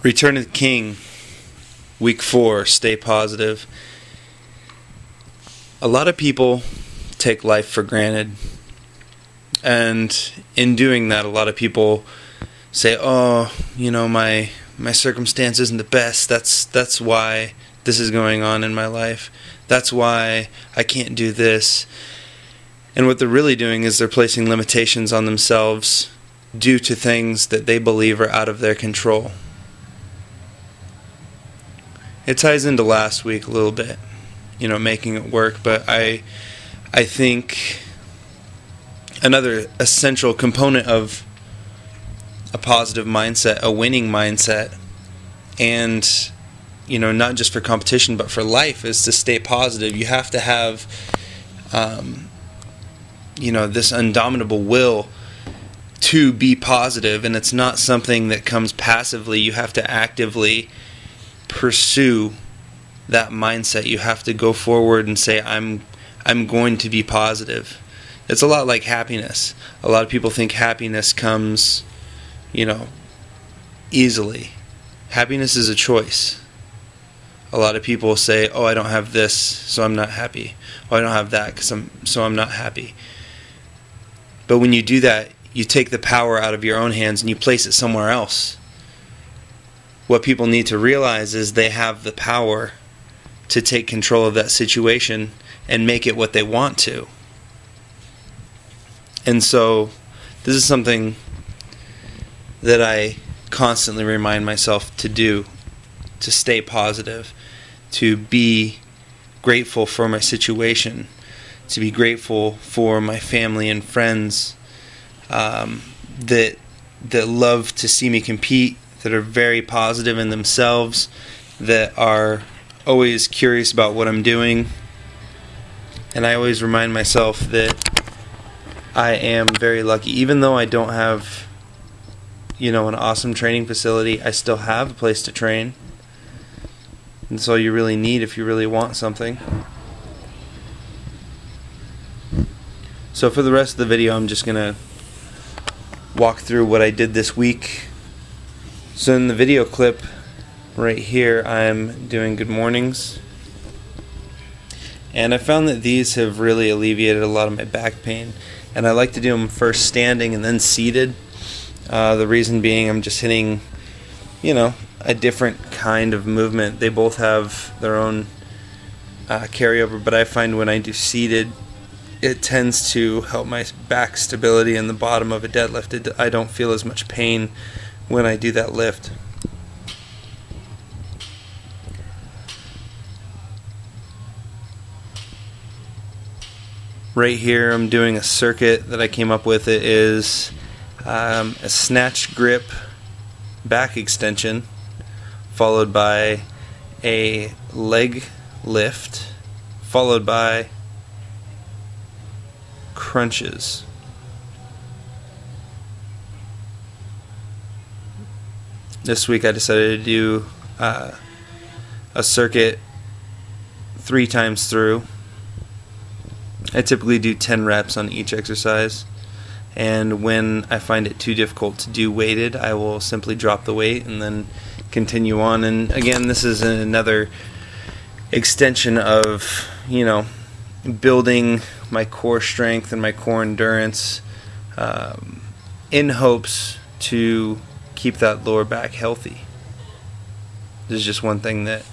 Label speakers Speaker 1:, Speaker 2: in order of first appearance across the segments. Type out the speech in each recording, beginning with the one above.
Speaker 1: Return of the King, week 4, stay positive. A lot of people take life for granted. And in doing that, a lot of people say, oh, my circumstance isn't the best. That's why this is going on in my life. That's why I can't do this. And what they're really doing is they're placing limitations on themselves due to things that they believe are out of their control. It ties into last week a little bit, making it work, but I think another essential component of a positive mindset, a winning mindset, and not just for competition but for life, is to stay positive. You have to have this indomitable will to be positive, and it's not something that comes passively. You have to actively pursue that mindset. You have to go forward and say, I'm going to be positive. It's a lot like happiness. A lot of people think happiness comes, easily. Happiness is a choice. A lot of people say, oh, I don't have this, so I'm not happy. Oh, I don't have that, so I'm not happy. But when you do that, you take the power out of your own hands and you place it somewhere else. What people need to realize is they have the power to take control of that situation and make it what they want to. And so this is something that I constantly remind myself to do, to stay positive, to be grateful for my situation, to be grateful for my family and friends that love to see me compete, that are very positive in themselves, that are always curious about what I'm doing. And I always remind myself that I am very lucky. Even though I don't have, an awesome training facility, I still have a place to train. And that's all you really need if you really want something. So for the rest of the video, I'm just going to walk through what I did this week. So in the video clip right here, I'm doing good mornings. And I found that these have really alleviated a lot of my back pain. And I like to do them first standing and then seated. The reason being I'm just hitting, a different kind of movement. They both have their own carryover, but I find when I do seated, it tends to help my back stability in the bottom of a deadlift. I don't feel as much pain when I do that lift. Right here I'm doing a circuit that I came up with. It is a snatch grip back extension followed by a leg lift followed by crunches. This week I decided to do a circuit 3 times through. I typically do 10 reps on each exercise, and when I find it too difficult to do weighted, I will simply drop the weight and then continue on. And again, this is another extension of, building my core strength and my core endurance in hopes to keep that lower back healthy. This is just one thing that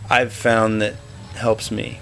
Speaker 1: I've found that helps me.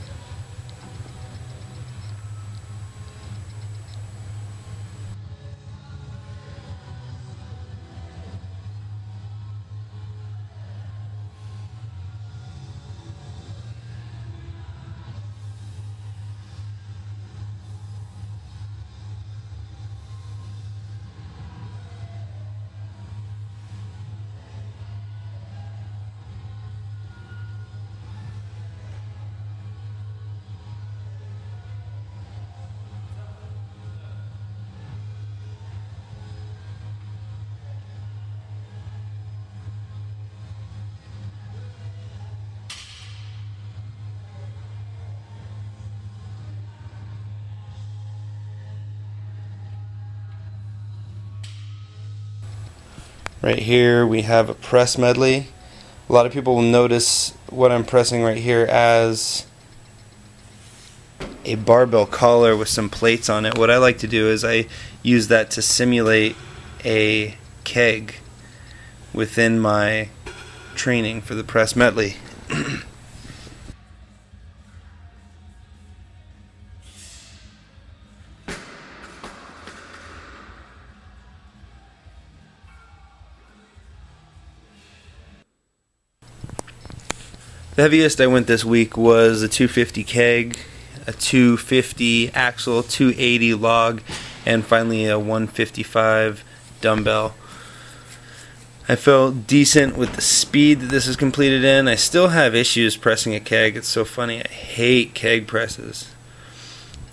Speaker 1: Right here we have a press medley. A lot of people will notice what I'm pressing right here as a barbell collar with some plates on it. What I like to do is I use that to simulate a keg within my training for the press medley. The heaviest I went this week was a 250 keg, a 250 axle, 280 log, and finally a 155 dumbbell. I felt decent with the speed that this is completed in. I still have issues pressing a keg. It's so funny. I hate keg presses.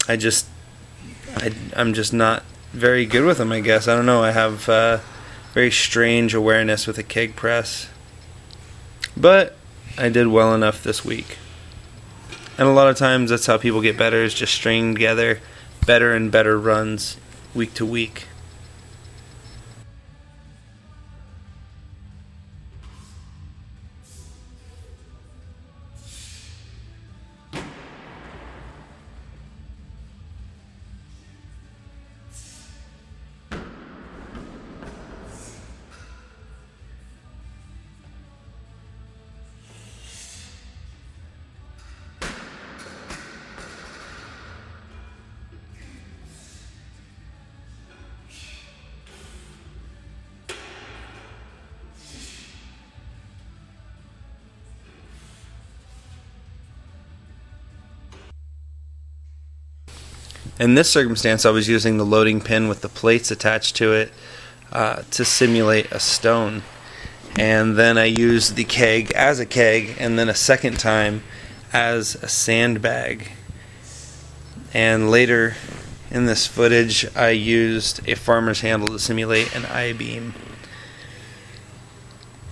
Speaker 1: I'm just not very good with them, I guess. I don't know. I have very strange awareness with a keg press. But I did well enough this week. And a lot of times that's how people get better, is just stringing together better and better runs week to week. In this circumstance, I was using the loading pin with the plates attached to it to simulate a stone. And then I used the keg as a keg, and then a second time as a sandbag. And later in this footage, I used a farmer's handle to simulate an I-beam.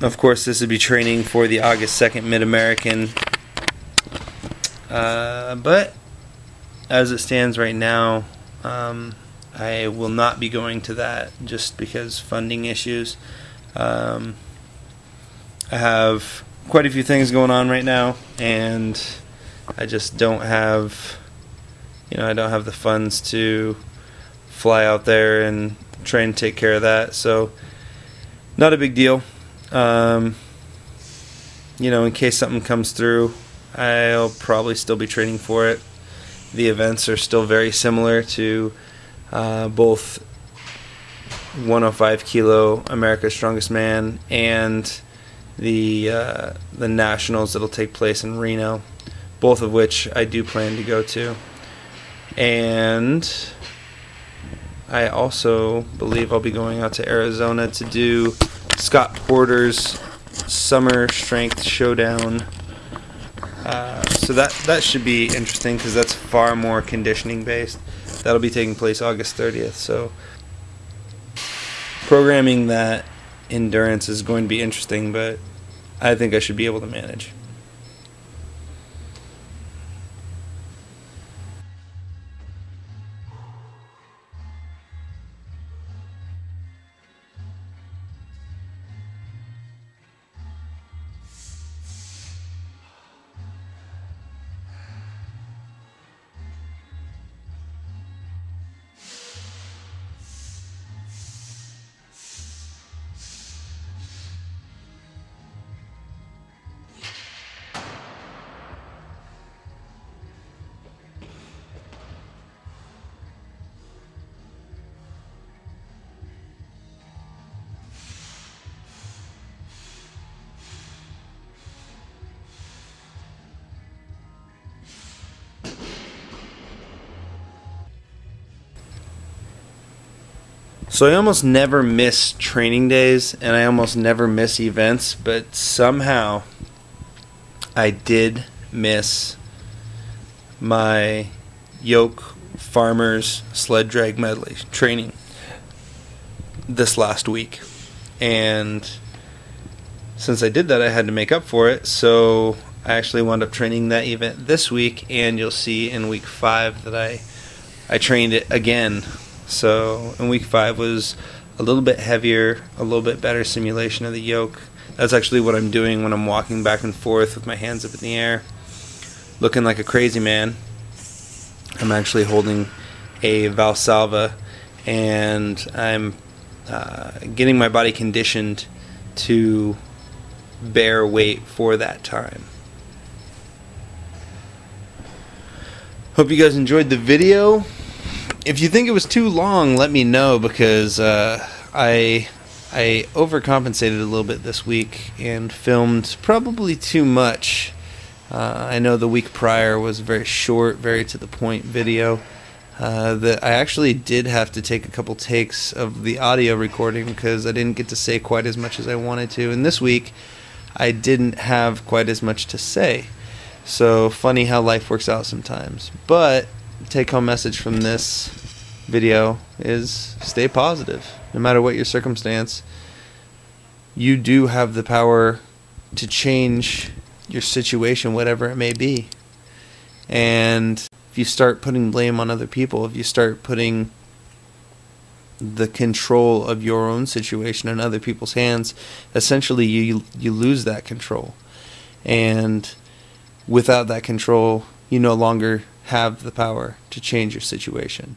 Speaker 1: Of course, this would be training for the August 2nd Mid-American. But as it stands right now, I will not be going to that just because funding issues. I have quite a few things going on right now, and I just don't have, I don't have the funds to fly out there and try and take care of that. So, not a big deal. In case something comes through, I'll probably still be training for it. The events are still very similar to both 105 kilo America's Strongest Man and the nationals that'll take place in Reno, both of which I do plan to go to. And I also believe I'll be going out to Arizona to do Scott Porter's Summer Strength Showdown. So that should be interesting because that's far more conditioning based. That'll be taking place August 30th. So programming that endurance is going to be interesting, but I think I should be able to manage. So I almost never miss training days, and I almost never miss events, but somehow I did miss my yoke farmers sled drag medley training this last week. And since I did that, I had to make up for it, so I actually wound up training that event this week, and you'll see in week 5 that I trained it again. So in week 5 was a little bit heavier, a little bit better simulation of the yoke. That's actually what I'm doing when I'm walking back and forth with my hands up in the air, looking like a crazy man. I'm actually holding a Valsalva, and I'm getting my body conditioned to bear weight for that time. Hope you guys enjoyed the video. If you think it was too long, let me know, because I overcompensated a little bit this week and filmed probably too much. I know the week prior was a very short, very to the point video. That I actually did have to take a couple takes of the audio recording because I didn't get to say quite as much as I wanted to. And this week, I didn't have quite as much to say. So funny how life works out sometimes. But the take-home message from this video is stay positive. No matter what your circumstance, you do have the power to change your situation, whatever it may be. And if you start putting blame on other people, if you start putting the control of your own situation in other people's hands, essentially you lose that control. And without that control, you no longer have the power to change your situation.